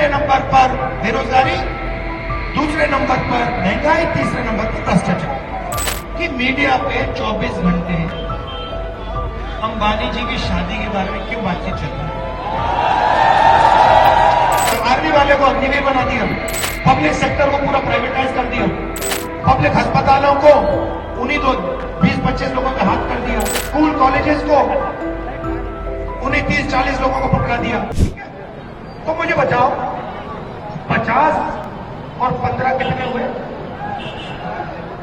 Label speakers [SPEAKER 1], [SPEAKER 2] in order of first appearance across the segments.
[SPEAKER 1] पहले नंबर पर बेरोजगारी, दूसरे नंबर पर महंगाई, तीसरे नंबर पर भ्रष्टाचार। कि मीडिया पे 24 घंटे अंबानी जी की शादी के बारे में क्यों बातचीत चल रही है? आर्मी वाले को अग्निवीर बना दिया, पब्लिक सेक्टर को पूरा प्राइवेटाइज कर दिया, पब्लिक अस्पतालों को उन्हीं तो 20-25 लोगों के हाथ कर दिया, स्कूल कॉलेजेस को उन्हीं 30-40 लोगों को पकड़ा दिया। तो मुझे बताओ 50 और 15 कितने हुए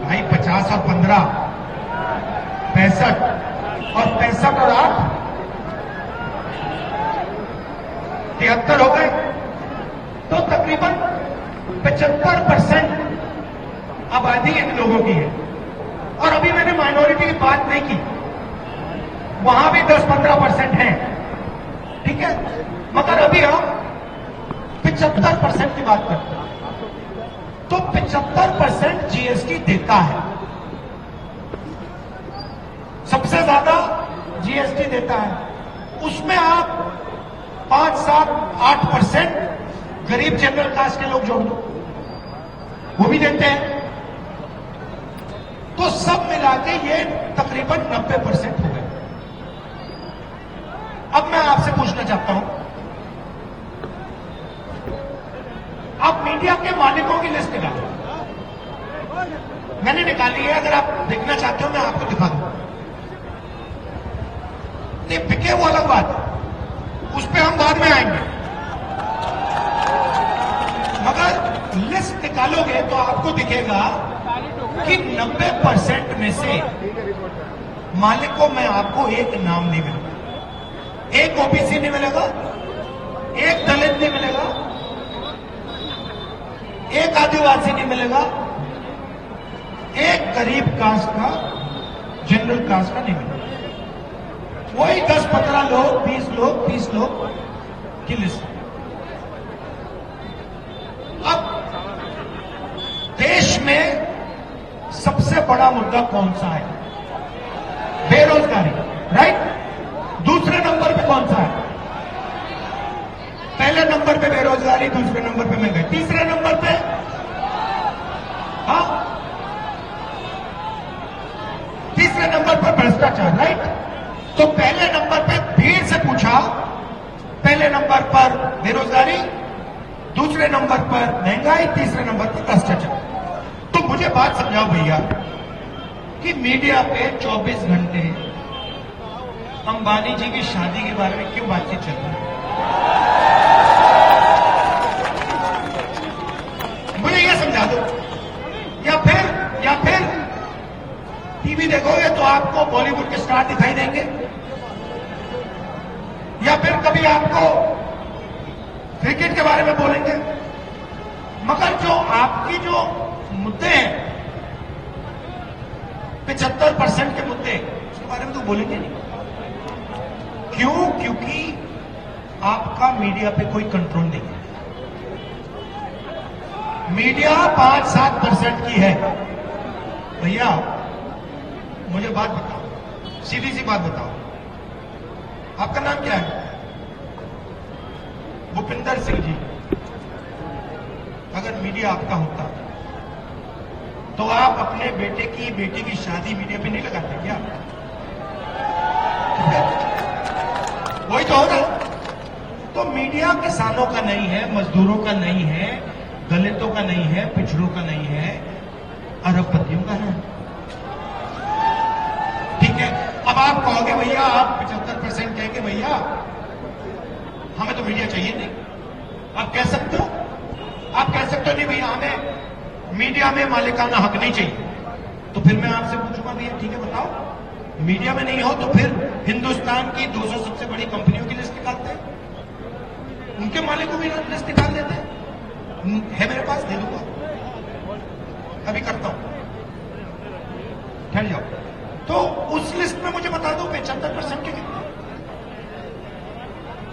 [SPEAKER 1] भाई? 50 और 15 65 और 65 और 8 73 हो गए। तो तकरीबन 75% आबादी इन लोगों की है। और अभी मैंने माइनॉरिटी की बात नहीं की, वहां भी 10-15% है, ठीक है, मगर अभी हम 75% की बात करते हैं। तो 75% जीएसटी देता है, सबसे ज्यादा जीएसटी देता है। उसमें आप 5-7-8% गरीब जनरल कास्ट के लोग जोड़ दो, वो भी देते हैं। तो सब मिला के ये तकरीबन 90% हो गए। अब मैं आपसे पूछना चाहता हूं, आप मीडिया के मालिकों की लिस्ट निकालो। मैंने निकाली है, अगर आप देखना चाहते हो मैं आपको दिखा दूंगा। नहीं बिके वो अलग बात है, उस पर हम बाद में आएंगे, मगर लिस्ट निकालोगे तो आपको दिखेगा कि 90% में से मालिक को मैं आपको एक नाम नहीं मिलेगा, एक ओबीसी नहीं मिलेगा, एक दलित नहीं मिलेगा, एक आदिवासी नहीं मिलेगा, एक गरीब कास्ट का, जनरल कास्ट का नहीं मिलेगा। वही 10-15 लोग, 20 लोग, 30 लोग की लिस्ट। अब देश में सबसे बड़ा मुद्दा कौन सा है? बेरोजगारी, राइट? दूसरे नंबर पे कौन सा है? पहले नंबर पे बेरोजगारी, दूसरे नंबर पे महंगाई, तीसरे नंबर पे हाँ, तीसरे नंबर पर भ्रष्टाचार, राइट? तो पहले नंबर पे भीड़ से पूछा, पहले नंबर पर बेरोजगारी, दूसरे नंबर पर महंगाई, तीसरे नंबर पर भ्रष्टाचार। तो मुझे बात समझाओ भैया कि मीडिया पे 24 घंटे अंबानी जी की शादी के बारे में क्यों बातचीत चल रही है? मुझे ये समझा दो। या फिर टीवी देखोगे तो आपको बॉलीवुड के स्टार दिखाई देंगे, या फिर कभी आपको क्रिकेट के बारे में बोलेंगे, मगर जो आपकी जो मुद्दे हैं 75% के मुद्दे, उसके बारे में तो बोलेंगे नहीं। क्यों? क्योंकि आपका मीडिया पे कोई कंट्रोल नहीं है। मीडिया 5-7% की है। भैया मुझे बात बताओ, सीधी सी बात बताओ, आपका नाम क्या है? भूपिंदर सिंह जी। अगर मीडिया आपका होता तो आप अपने बेटी की शादी मीडिया पे नहीं लगाते क्या? वही तो हो रहा। तो मीडिया किसानों का नहीं है, मजदूरों का नहीं है, दलितों का नहीं है, पिछड़ों का नहीं है, अरबपतियों का है, ठीक है? अब आप कहोगे भैया, आप 75% कहेंगे भैया हमें तो मीडिया चाहिए नहीं। आप कह सकते हो, नहीं भैया हमें मीडिया में मालिकाना हक नहीं चाहिए। तो फिर मैं आपसे पूछूंगा भैया ठीक है बताओ, मीडिया में नहीं हो तो फिर हिंदुस्तान की 200 सबसे बड़ी कंपनियों की लिस्ट निकालते हैं, उनके मालिकों की लिस्ट निकाल देते हैं। है मेरे पास, दे दूंगा, अभी करता हूं, ठहर जाओ। तो उस लिस्ट में मुझे बता दो 75% के कितने,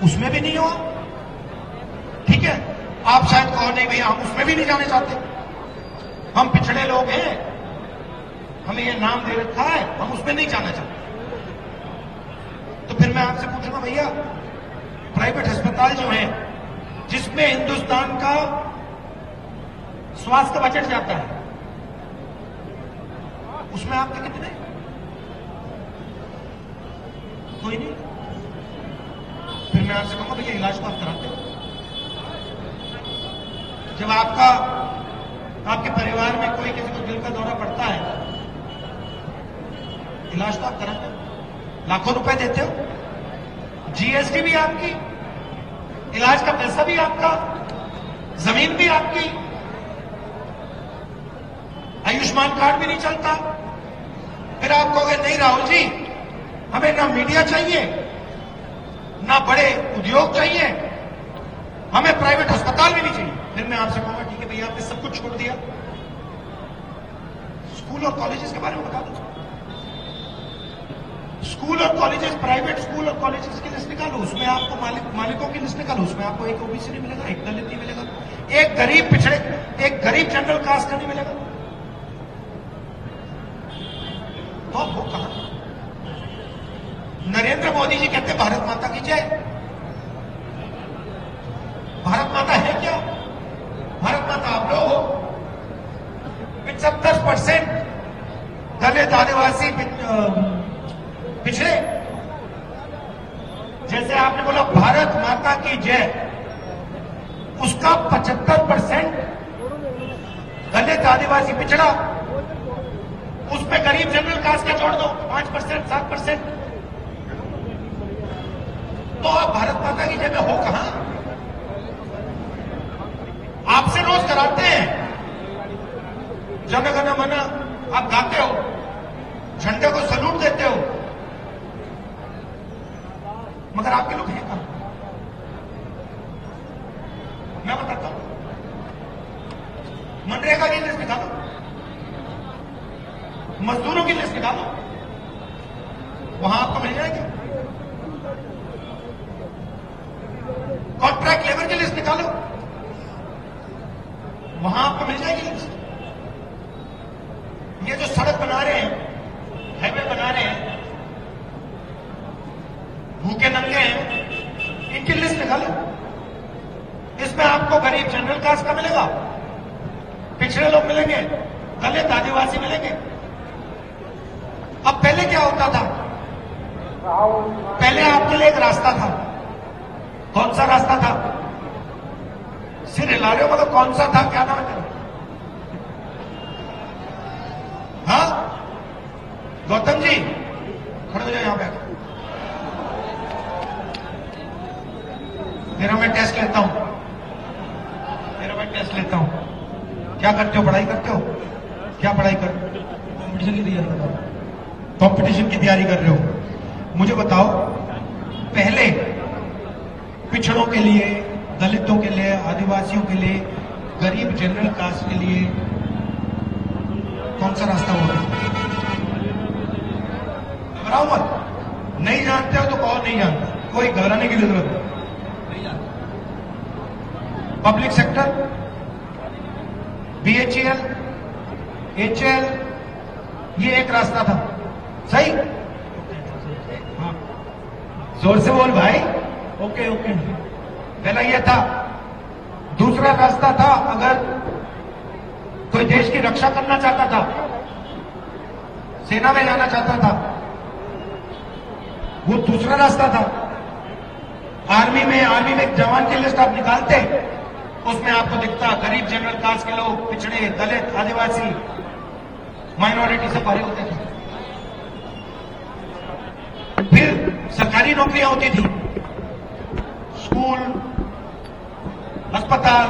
[SPEAKER 1] उसमें भी नहीं हो, ठीक है? आप शायद कहो नहीं भैया हम उसमें भी नहीं जाने चाहते, हम पिछड़े लोग हैं, हमें ये नाम दे रखा है, हम उसमें नहीं जाना चाहते। तो फिर मैं आपसे पूछूंगा भैया प्राइवेट अस्पताल जो हैं जिसमें हिंदुस्तान का स्वास्थ्य बजट जाता है, उसमें आपके कितने? कोई नहीं। फिर मैं आपसे कहूंगा भैया इलाज तो आप कराते हो। जब आपके परिवार में कोई किसी को दिल का दौरा पड़ता है, इलाज तो आप कराते हो, लाखों रुपए देते हो, जीएसटी भी आपकी, इलाज का पैसा भी आपका, जमीन भी आपकी, आयुष्मान कार्ड भी नहीं चलता। फिर आप कहोगे नहीं राहुल जी, हमें ना मीडिया चाहिए, ना बड़े उद्योग चाहिए, हमें प्राइवेट अस्पताल भी नहीं चाहिए। फिर मैं आपसे कहूंगा ठीक है भैया, आपने सब कुछ छोड़ दिया, स्कूल और कॉलेजेस के बारे में बता दो। स्कूल और कॉलेजेस, प्राइवेट स्कूल और कॉलेजेस की लिस्ट निकालो, उसमें आपको मालिकों की लिस्ट निकालो, उसमें आपको एक ओबीसी नहीं मिलेगा, एक दलित नहीं मिलेगा, एक गरीब पिछड़े, एक गरीब जनरल कास्ट का नहीं मिलेगा। तो वो कहां? नरेंद्र मोदी जी कहते भारत माता की जय। भारत माता है क्या? भारत माता आप लोग हो। 75% दलित, आदिवासी, पिछड़े। जैसे आपने बोला भारत माता की जय, उसका 75% दलित, आदिवासी, पिछड़ा, उसमें गरीब जनरल कास्ट का जोड़ दो 5%, 7%। तो आप भारत माता की जय में हो कहां? आपसे रोज कराते हैं जन गण मन, आप गाते हो, झंडे को सलूट देते हो, मगर आपके लोग हैं कहां? मैं बताता हूं, मनरेगा की लिस्ट निकालो, मजदूरों की लिस्ट निकालो, वहां आपको मिल जाएगी। कॉन्ट्रैक्ट लेबर की लिस्ट निकालो, वहां आपको मिल जाएगी लिस्ट। ये जो सड़क बना रहे हैं, हाईवे बना रहे हैं, भूखे नंगे हैं, इनकी लिस्ट निकालो। इसमें आपको गरीब जनरल कास्ट का मिलेगा, पिछड़े लोग मिलेंगे, दलित, आदिवासी मिलेंगे। अब पहले क्या होता था? पहले आपके लिए एक रास्ता था। कौन सा रास्ता था? सिर हिला रहे हो, मतलब कौन सा था? क्या नाम है? हाँ गौतम जी, खड़े हो जाओ यहां पे। मेरा मैं टेस्ट लेता हूं, टेस्ट लेता हूं। क्या करते हो? पढ़ाई करते हो? क्या पढ़ाई कर? कंपटीशन की तैयारी। कंपटीशन की तैयारी कर रहे हो? मुझे बताओ, पहले पिछड़ों के लिए, दलितों के लिए, आदिवासियों के लिए, गरीब जनरल कास्ट के लिए कौन सा रास्ता होगा? घबराओ मत। नहीं जानते हो तो कौन नहीं जानता, कोई घबराने की जरूरत नहीं। पब्लिक सेक्टर, बीएचईएल, एचएल, ये एक रास्ता था, सही? हाँ, जोर से बोल भाई। ओके ओके, पहला ये था। दूसरा रास्ता था, अगर कोई देश की रक्षा करना चाहता था, सेना में जाना चाहता था, वो दूसरा रास्ता था। आर्मी में जवान की लिस्ट आप निकालते, उसमें आपको दिखता गरीब जनरल कास्ट के लोग, पिछड़े, दलित, आदिवासी, माइनॉरिटी से भरे होते थे। फिर सरकारी नौकरियां होती थी, स्कूल, अस्पताल,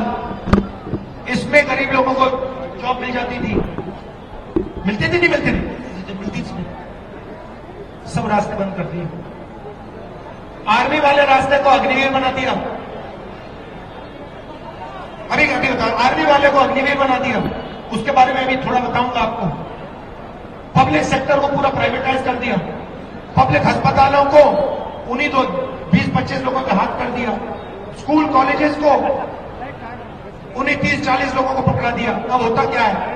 [SPEAKER 1] इसमें गरीब लोगों को जॉब मिल जाती थी। मिलती थी नहीं मिलती थी? जब मिलती थी सब रास्ते बंद कर दिए। आर्मी वाले रास्ते को अग्निवीर बना दिया। अभी बताओ, आर्मी वाले को अग्निवीर बना दिया। उसके बारे में अभी थोड़ा बताऊंगा आपको। पब्लिक सेक्टर को पूरा प्राइवेटाइज कर दिया। पब्लिक अस्पतालों को उन्हीं तो 20-25 लोगों के हाथ कर दिया। स्कूल कॉलेजेस को उन्हीं 30-40 लोगों को पकड़ा दिया। अब होता क्या है?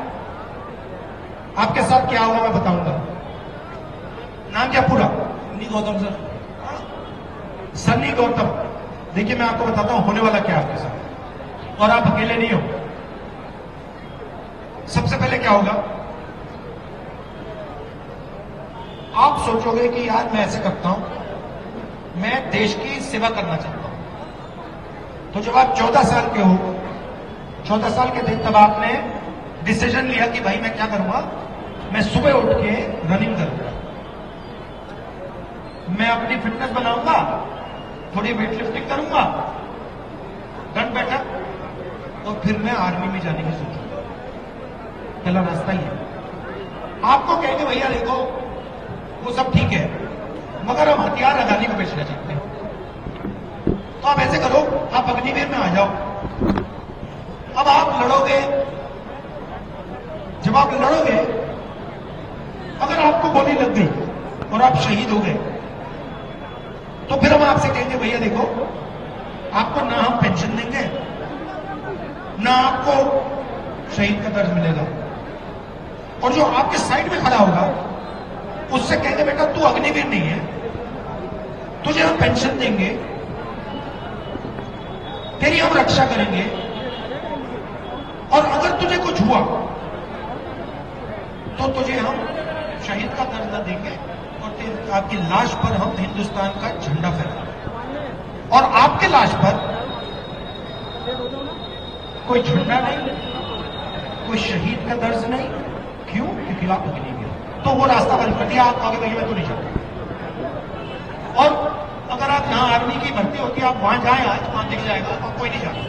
[SPEAKER 1] आपके साथ क्या होगा मैं बताऊंगा। नाम क्या पूरा? सन्नी गौतम सर। सन्नी गौतम देखिए मैं आपको बताता हूं होने वाला क्या आपके साथ, और आप अकेले नहीं हो। सबसे पहले क्या होगा, आप सोचोगे कि यार मैं ऐसे करता हूं, मैं देश की सेवा करना चाहता हूं। तो जब आप 14 साल के हो, 14 साल के थे, तब आपने डिसीजन लिया कि भाई मैं क्या करूंगा, मैं सुबह उठ के रनिंग करूंगा, मैं अपनी फिटनेस बनाऊंगा, थोड़ी वेट लिफ्टिंग करूंगा, दंड बैठक, और फिर मैं आर्मी में जाने की सोचूंगा। पहला रास्ता ही है। आपको कहेंगे भैया देखो वो सब ठीक है, मगर हम हथियार अदानी को बेचना चाहते हैं। तो आप ऐसे करो, आप अग्निवीर में आ जाओ। अब आप लड़ोगे, जब आप लड़ोगे, अगर आपको गोली लग गई और आप शहीद हो गए, तो फिर हम आपसे कहेंगे भैया देखो आपको ना हम पेंशन देंगे, ना आपको शहीद का दर्ज मिलेगा, और जो आपके साइड में खड़ा होगा उससे कहेंगे बेटा तू अग्निवीर नहीं है, तुझे हम पेंशन देंगे, तेरी हम रक्षा करेंगे, और अगर तुझे कुछ हुआ तो तुझे हम शहीद का दर्जा देंगे, और आपकी लाश पर हम हिंदुस्तान का झंडा फहराएंगे, और आपके लाश पर कोई झंडा नहीं, कोई शहीद का दर्ज नहीं। क्यों? क्योंकि आप अग्निवीर हो। तो वो रास्ता बंद कर दिया। आप आगे भैया मैं तो नहीं जाता, और अगर आप यहां आर्मी की भर्ती होती है, आप वहां जाए आज, वहां दिख जाएगा, और कोई नहीं जाता।